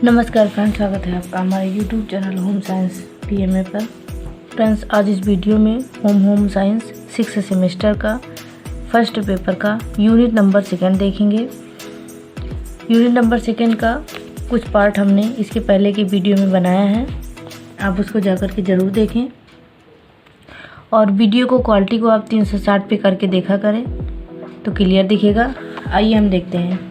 नमस्कार फ्रेंड्स, स्वागत है आपका हमारे YouTube channel home science PMA पर। फ्रेंड्स, आज इस वीडियो में होम साइंस 6th सेमेस्टर का फर्स्ट पेपर का यूनिट नंबर 2 देखेंगे। यूनिट नंबर 2 का कुछ पार्ट हमने इसके पहले की वीडियो में बनाया है, आप उसको जाकर के ज़रूर देखें और वीडियो को क्वालिटी को आप 360 पे करके देखा करें तो क्लियर दिखेगा। आइए हम देखते हैं।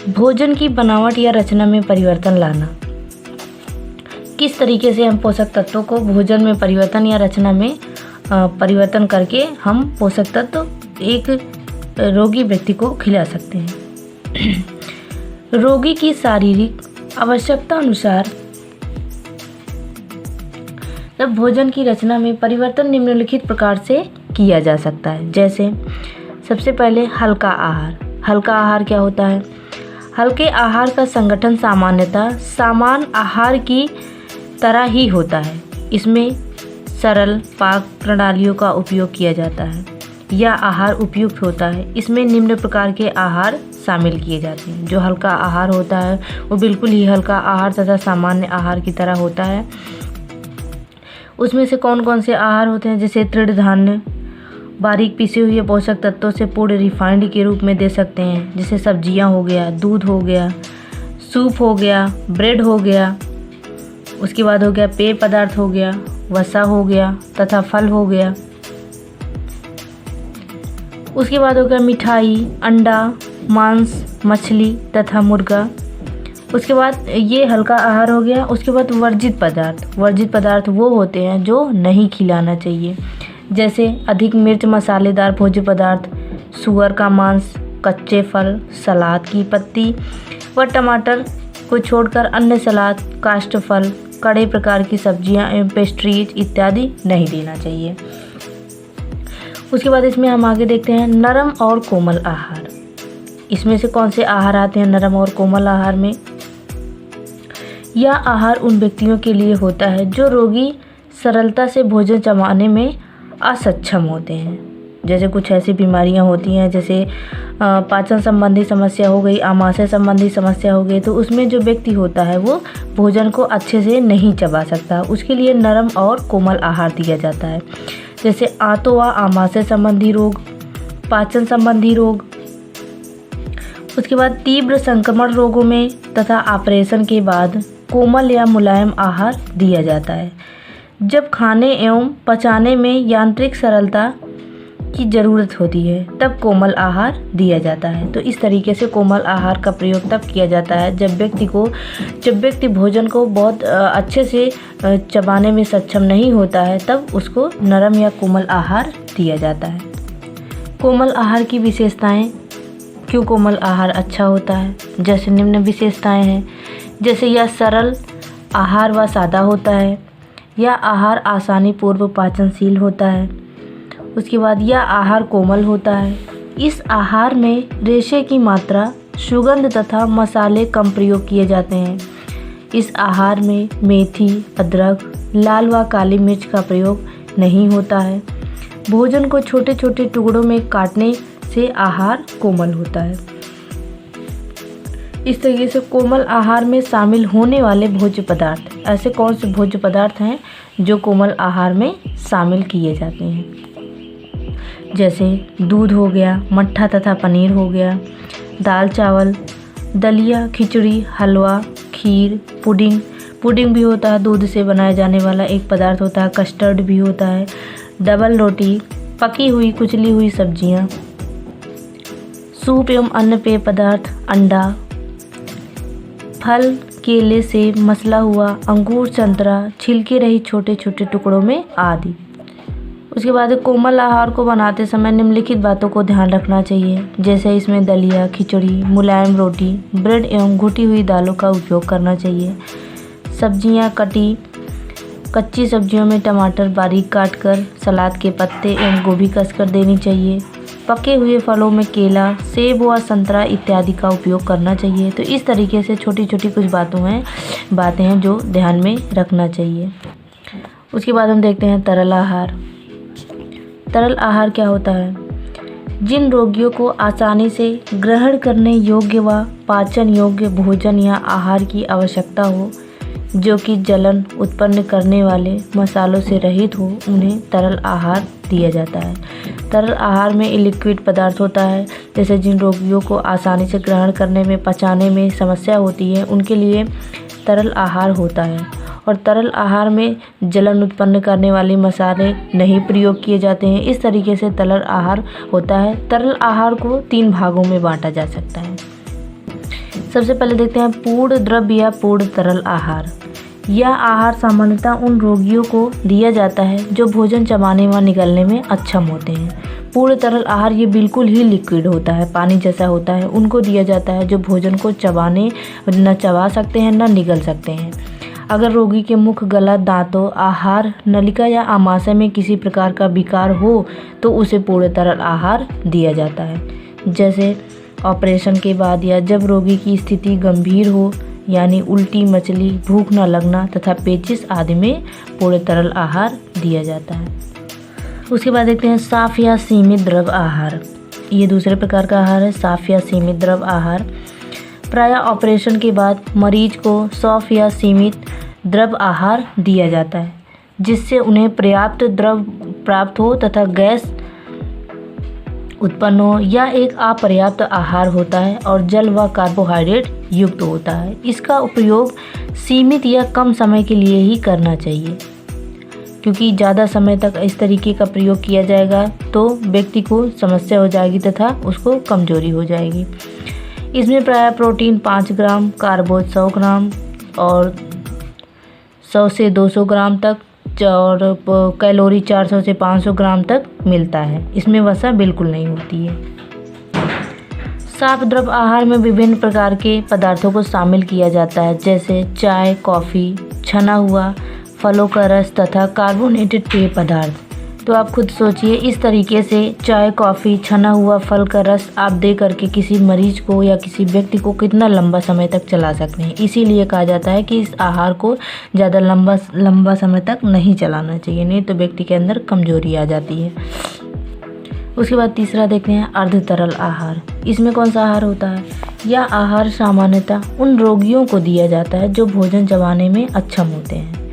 भोजन की बनावट या रचना में परिवर्तन लाना। किस तरीके से हम पोषक तत्वों को भोजन में परिवर्तन या रचना में परिवर्तन करके हम पोषक तत्व एक रोगी व्यक्ति को खिला सकते हैं। रोगी की शारीरिक आवश्यकता अनुसार जब भोजन की रचना में परिवर्तन निम्नलिखित प्रकार से किया जा सकता है। जैसे सबसे पहले हल्का आहार। हल्का आहार क्या होता है? हल्के आहार का संगठन सामान्यतः सामान्य आहार की तरह ही होता है। इसमें सरल पाक प्रणालियों का उपयोग किया जाता है। यह आहार उपयुक्त होता है। इसमें निम्न प्रकार के आहार शामिल किए जाते हैं। जो हल्का आहार होता है वो बिल्कुल ही हल्का आहार तथा सामान्य आहार की तरह होता है। उसमें से कौन कौन से आहार होते हैं? जैसे तृणधान्य, बारीक पिसे हुए पोषक तत्वों से पूर्ण रिफाइंड के रूप में दे सकते हैं। जैसे सब्जियां हो गया, दूध हो गया, सूप हो गया, ब्रेड हो गया, उसके बाद हो गया पेय पदार्थ हो गया, वसा हो गया तथा फल हो गया। उसके बाद हो गया मिठाई, अंडा, मांस, मछली तथा मुर्गा। उसके बाद ये हल्का आहार हो गया। उसके बाद वर्जित पदार्थ। वर्जित पदार्थ वो होते हैं जो नहीं खिलाना चाहिए। जैसे अधिक मिर्च मसालेदार भोज्य पदार्थ, सुअर का मांस, कच्चे फल, सलाद की पत्ती व टमाटर को छोड़कर अन्य सलाद, काष्ठ फल, कड़े प्रकार की सब्जियां एवं पेस्ट्रीज इत्यादि नहीं देना चाहिए। उसके बाद इसमें हम आगे देखते हैं नरम और कोमल आहार। इसमें से कौन से आहार आते हैं नरम और कोमल आहार में? यह आहार उन व्यक्तियों के लिए होता है जो रोगी सरलता से भोजन चबाने में असक्षम होते हैं। जैसे कुछ ऐसी बीमारियां होती हैं जैसे पाचन संबंधी समस्या हो गई, आमाशय संबंधी समस्या हो गई, तो उसमें जो व्यक्ति होता है वो भोजन को अच्छे से नहीं चबा सकता। उसके लिए नरम और कोमल आहार दिया जाता है। जैसे आंतों व आमाशय संबंधी रोग, पाचन संबंधी रोग। उसके बाद तीव्र संक्रमण रोगों में तथा ऑपरेशन के बाद कोमल या मुलायम आहार दिया जाता है। जब खाने एवं पचाने में यांत्रिक सरलता की ज़रूरत होती है तब कोमल आहार दिया जाता है। तो इस तरीके से कोमल आहार का प्रयोग तब किया जाता है जब व्यक्ति भोजन को बहुत अच्छे से चबाने में सक्षम नहीं होता है, तब उसको नरम या कोमल आहार दिया जाता है। कोमल आहार की विशेषताएं। क्यों कोमल आहार अच्छा होता है? जैसे निम्न विशेषताएं हैं। जैसे यह सरल आहार व सादा होता है। यह आहार आसानी पूर्व पाचनशील होता है। उसके बाद यह आहार कोमल होता है। इस आहार में रेशे की मात्रा, सुगंध तथा मसाले कम प्रयोग किए जाते हैं। इस आहार में मेथी, अदरक, लाल व काली मिर्च का प्रयोग नहीं होता है। भोजन को छोटे छोटे टुकड़ों में काटने से आहार कोमल होता है। इस तरीके से कोमल आहार में शामिल होने वाले भोज्य पदार्थ, ऐसे कौन से भोज्य पदार्थ हैं जो कोमल आहार में शामिल किए जाते हैं? जैसे दूध हो गया, मट्ठा तथा पनीर हो गया, दाल चावल, दलिया, खिचड़ी, हलवा, खीर, पुडिंग भी होता है, दूध से बनाया जाने वाला एक पदार्थ होता है। कस्टर्ड भी होता है, डबल रोटी, पकी हुई कुचली हुई सब्जियां, सूप एवं अन्य पेय पदार्थ, अंडा, फल, केले से मसला हुआ, अंगूर, संतरा, छिलके रही छोटे छोटे टुकड़ों में आदि। उसके बाद कोमल आहार को बनाते समय निम्नलिखित बातों को ध्यान रखना चाहिए। जैसे इसमें दलिया, खिचड़ी, मुलायम रोटी, ब्रेड एवं घुटी हुई दालों का उपयोग करना चाहिए। सब्जियां कच्ची सब्जियों में टमाटर बारीक काटकर, सलाद के पत्ते एवं गोभी कसकर देनी चाहिए। पके हुए फलों में केला, सेब व संतरा इत्यादि का उपयोग करना चाहिए। तो इस तरीके से छोटी छोटी कुछ बातें हैं जो ध्यान में रखना चाहिए। उसके बाद हम देखते हैं तरल आहार। तरल आहार क्या होता है? जिन रोगियों को आसानी से ग्रहण करने योग्य व पाचन योग्य भोजन या आहार की आवश्यकता हो, जो कि जलन उत्पन्न करने वाले मसालों से रहित हो, उन्हें तरल आहार दिया जाता है। तरल आहार में लिक्विड पदार्थ होता है। जैसे जिन रोगियों को आसानी से ग्रहण करने में, पचाने में समस्या होती है, उनके लिए तरल आहार होता है। और तरल आहार में जलन उत्पन्न करने वाले मसाले नहीं प्रयोग किए जाते हैं। इस तरीके से तरल आहार होता है। तरल आहार को 3 भागों में बांटा जा सकता है। सबसे पहले देखते हैं पूर्ण द्रव या पूर्ण तरल आहार। यह आहार सामान्यतः उन रोगियों को दिया जाता है जो भोजन चबाने व निगलने में अक्षम होते हैं। पूर्ण तरल आहार ये बिल्कुल ही लिक्विड होता है, पानी जैसा होता है। उनको दिया जाता है जो भोजन को न चबा सकते हैं न निगल सकते हैं। अगर रोगी के मुख, गला, दांतों, आहार नलिका या आमाशय में किसी प्रकार का विकार हो तो उसे पूर्ण तरल आहार दिया जाता है। जैसे ऑपरेशन के बाद या जब रोगी की स्थिति गंभीर हो, यानी उल्टी, मचली, भूख न लगना तथा पेचिश आदि में पूर्ण तरल आहार दिया जाता है। उसके बाद देखते हैं साफ या सीमित द्रव आहार। ये दूसरे प्रकार का आहार है, साफ या सीमित द्रव आहार। प्रायः ऑपरेशन के बाद मरीज को साफ या सीमित द्रव आहार दिया जाता है, जिससे उन्हें पर्याप्त द्रव प्राप्त हो तथा गैस उत्पन्न हो। यह एक अपर्याप्त आहार होता है और जल व कार्बोहाइड्रेट युक्त होता है। इसका उपयोग सीमित या कम समय के लिए ही करना चाहिए, क्योंकि ज़्यादा समय तक इस तरीके का प्रयोग किया जाएगा तो व्यक्ति को समस्या हो जाएगी तथा उसको कमजोरी हो जाएगी। इसमें प्रायः प्रोटीन 5 ग्राम, कार्बोज 100 ग्राम और 100 से 200 ग्राम तक, और कैलोरी 400 से 500 ग्राम तक मिलता है। इसमें वसा बिल्कुल नहीं होती है। साफ द्रव आहार में विभिन्न प्रकार के पदार्थों को शामिल किया जाता है, जैसे चाय, कॉफ़ी, छना हुआ फलों का रस तथा कार्बोनेटेड पेय पदार्थ। तो आप खुद सोचिए, इस तरीके से चाय, कॉफ़ी, छना हुआ फल का रस आप दे करके किसी मरीज को या किसी व्यक्ति को कितना लंबा समय तक चला सकते हैं। इसीलिए कहा जाता है कि इस आहार को ज़्यादा लंबा समय तक नहीं चलाना चाहिए, नहीं तो व्यक्ति के अंदर कमजोरी आ जाती है। उसके बाद तीसरा देखते हैं अर्ध तरल आहार। इसमें कौन सा आहार होता है? यह आहार सामान्यतः उन रोगियों को दिया जाता है जो भोजन चबाने में अक्षम होते हैं,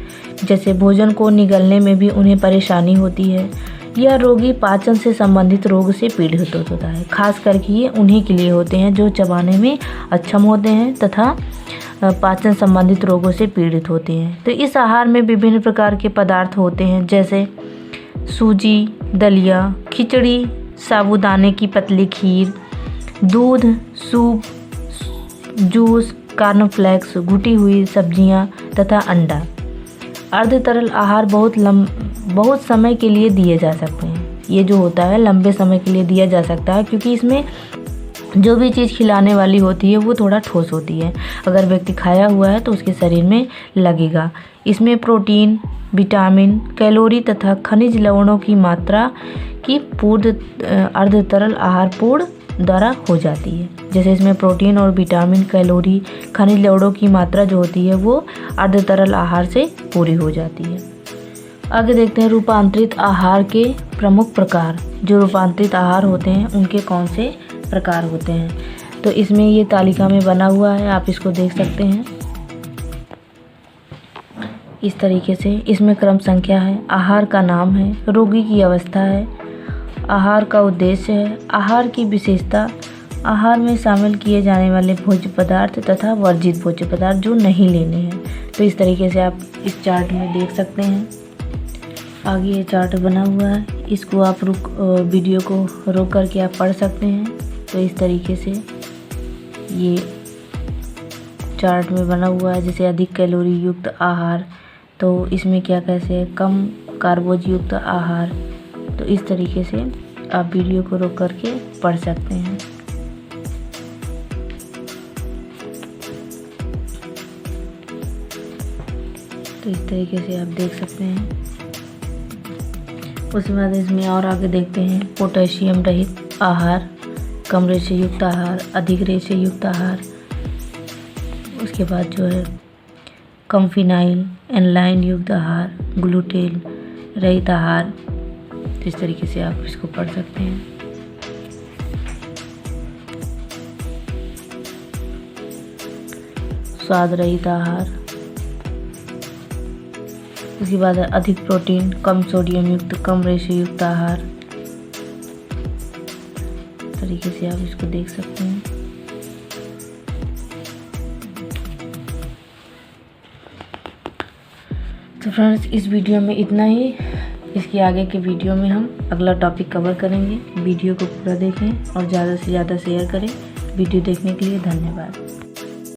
जैसे भोजन को निगलने में भी उन्हें परेशानी होती है। यह रोगी पाचन से संबंधित रोग से पीड़ित होता है। खास करके ये उन्हीं के लिए होते हैं जो चबाने में अक्षम होते हैं तथा पाचन संबंधित रोगों से पीड़ित होते हैं। तो इस आहार में विभिन्न प्रकार के पदार्थ होते हैं, जैसे सूजी, दलिया, खिचड़ी, साबूदाने की पतली खीर, दूध, सूप, जूस, कॉर्नफ्लेक्स, घुटी हुई सब्जियां तथा अंडा। अर्ध तरल आहार बहुत समय के लिए दिए जा सकते हैं। ये जो होता है लंबे समय के लिए दिया जा सकता है, क्योंकि इसमें जो भी चीज़ खिलाने वाली होती है वो थोड़ा ठोस होती है। अगर व्यक्ति खाया हुआ है तो उसके शरीर में लगेगा। इसमें प्रोटीन, विटामिन, कैलोरी तथा खनिज लवणों की मात्रा की पूर्ण अर्ध तरल आहार पूर्ण द्वारा हो जाती है। जैसे इसमें प्रोटीन और विटामिन, कैलोरी, खनिज लवणों की मात्रा जो होती है वो अर्ध तरल आहार से पूरी हो जाती है। आगे देखते हैं रूपांतरित आहार के प्रमुख प्रकार। जो रूपांतरित आहार होते हैं उनके कौन से प्रकार होते हैं, तो इसमें ये तालिका में बना हुआ है, आप इसको देख सकते हैं इस तरीके से। इसमें क्रम संख्या है, आहार का नाम है, रोगी की अवस्था है, आहार का उद्देश्य है, आहार की विशेषता, आहार में शामिल किए जाने वाले भोज्य पदार्थ तथा वर्जित भोज्य पदार्थ जो नहीं लेने हैं। तो इस तरीके से आप इस चार्ट में देख सकते हैं। आगे ये चार्ट बना हुआ है, इसको आप वीडियो को रोक करके आप पढ़ सकते हैं। तो इस तरीके से ये चार्ट में बना हुआ है। जैसे अधिक कैलोरी युक्त आहार, तो इसमें क्या कैसे है, कम कार्बोज युक्त आहार। तो इस तरीके से आप वीडियो को रोक करके पढ़ सकते हैं। तो इस तरीके से आप देख सकते हैं। उसके बाद इसमें और आगे देखते हैं पोटेशियम रहित आहार, कम रेशे युक्त आहार, अधिक रेशे युक्त आहार। उसके बाद जो है कम फिनाइल, एनलाइन युक्त आहार, ग्लूटेन रहित आहार। इस तरीके से आप इसको पढ़ सकते हैं। स्वाद रहित आहार। उसके बाद है अधिक प्रोटीन, कम सोडियम युक्त, कम रेशे युक्त आहार। तरीके से आप इसको देख सकते हैं। तो फ्रेंड्स, इस वीडियो में इतना ही। इसके आगे के वीडियो में हम अगला टॉपिक कवर करेंगे। वीडियो को पूरा देखें और ज़्यादा से ज़्यादा शेयर करें। वीडियो देखने के लिए धन्यवाद।